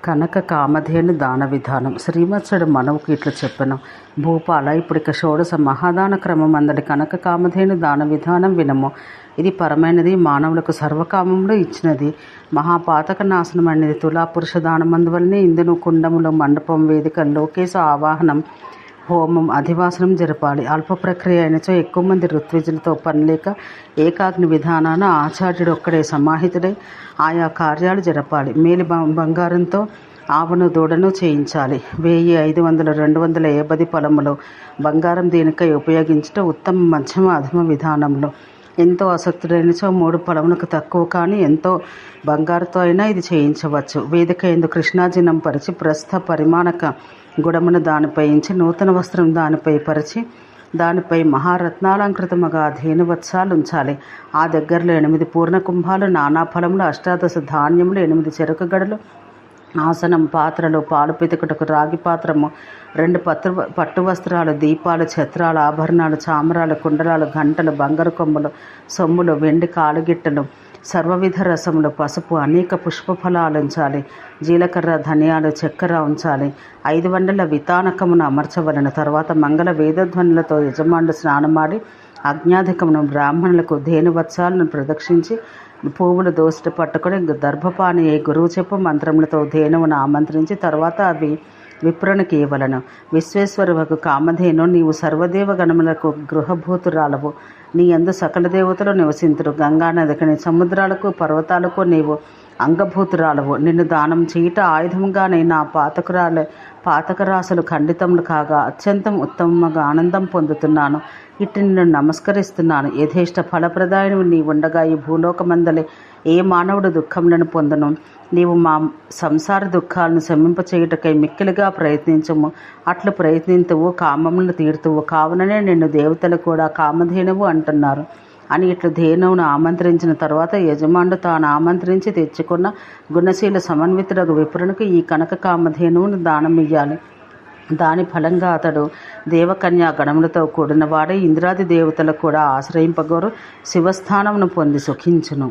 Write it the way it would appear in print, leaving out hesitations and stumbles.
కనక కామధేను దాన విధానం. శ్రీవత్సుడు మనవుకు ఇట్లు చెప్పెను: భూపాల, ఇప్పుడిక షోడశ మహాదాన క్రమం అందరి కనక కామధేను దాన విధానం వినము. ఇది పరమైనది, మానవులకు సర్వకామములు ఇచ్చినది, మహాపాతక నాశనమైనది. తులాపురుష దానమందువలనే ఇందును, కుండములు, మండపం, వేదిక, లోకేశ ఆవాహనం, హోమం, అధివాసనం జరపాలి. అల్ప ప్రక్రియ అయినచో ఎక్కువ మంది ఋత్విజులతో పనిలేక ఏకాగ్ని విధానాన ఆచార్యుడు ఒక్కడే సమాహితుడై ఆయా కార్యాలు జరపాలి. మేలి బంగారంతో ఆవును దూడను చేయించాలి. 1000, 500, 200 ఏబది పొలములు బంగారం దీనికై ఉపయోగించుట ఉత్తమ, మధ్యమ, అధమ విధానములు. ఎంతో ఆసక్తుడైనచో 3 పొలములకు తక్కువ కానీ ఎంతో బంగారుతో అయినా ఇది చేయించవచ్చు. వేదిక ఎందు కృష్ణాజినం పరిచి ప్రస్థ పరిమాణక గుడమును దానిపై ఇంచి నూతన వస్త్రం దానిపై పరిచి దానిపై మహారత్నాలంకృతముగా ధేనువత్సాలు ఉంచాలి. ఆ దగ్గరలో 8 పూర్ణ కుంభాలు, నానా ఫలములు, 18 ధాన్యములు, 8 చెరకు గడలు, ఆసనం, పాత్రలు, పాలు పితుకుటకు రాగి పాత్రము, 2 పట్టు వస్త్రాలు, దీపాలు, ఛత్రాలు, ఆభరణాలు, చామరాలు, కుండలాలు, గంటలు, బంగారు కొమ్ములు, సొమ్ములు, వెండి కాలుగిట్టలు, సర్వవిధ రసములు, పసుపు, అనేక పుష్పఫలాలు ఉంచాలి. జీలకర్ర, ధనియాలు, చక్కెర ఉంచాలి. 5 వండల వితానకమును అమర్చవలను. తర్వాత మంగళ వేదధ్వనులతో యజమానుడు స్నానమాడి అజ్ఞాధికమును బ్రాహ్మణులకు ధేనువత్సాలను ప్రదక్షించి పువ్వులు దోసిట పట్టుకొని దర్భపాని అయి గురువు చెప్పు మంత్రములతో ధేనువును ఆమంత్రించి తర్వాత అవి విప్రునికి ఇవ్వలను. విశ్వేశ్వరువకు కామధేను, నీవు సర్వదేవ గణములకు గృహభూతురాలవు. నీ యందు సకల దేవతలు నివసింతురు. గంగానదికి, సముద్రాలకు, పర్వతాలకు నీవు అంగభూతురాలవు. నిన్ను దానం చేయుట ఆయుధముగానే నా పాతకరాశులు ఖండితములు కాగా అత్యంతం ఉత్తమముగా ఆనందం పొందుతున్నాను. ఇట్టి నిన్ను నమస్కరిస్తున్నాను. యథేష్ట ఫలప్రదాయను నీ ఉండగా ఈ భూలోకమందలి ఏ మానవుడు దుఃఖములను పొందను. నీవు మా సంసార దుఃఖాలను శమింపచేయుటకై మిక్కిలిగా ప్రయత్నించము. అట్లు ప్రయత్నింతువు, కామములను తీర్తువు. కావుననే నిన్ను దేవతలు కూడా కామధేనువు అంటున్నారు అని ఇట్లు ధేనువును ఆమంత్రించిన తర్వాత యజమానుడు తాను ఆమంత్రించి తెచ్చుకున్న గుణశీల సమన్వితుడకు విప్రునికి ఈ కనక కామధేనువును దానమియ్యాలి. దాని ఫలంగా అతడు దేవకన్యా గణములతో కూడినవాడై ఇంద్రాది దేవతలకు కూడా ఆశ్రయింపగోరు శివస్థానమును పొంది సుఖించును.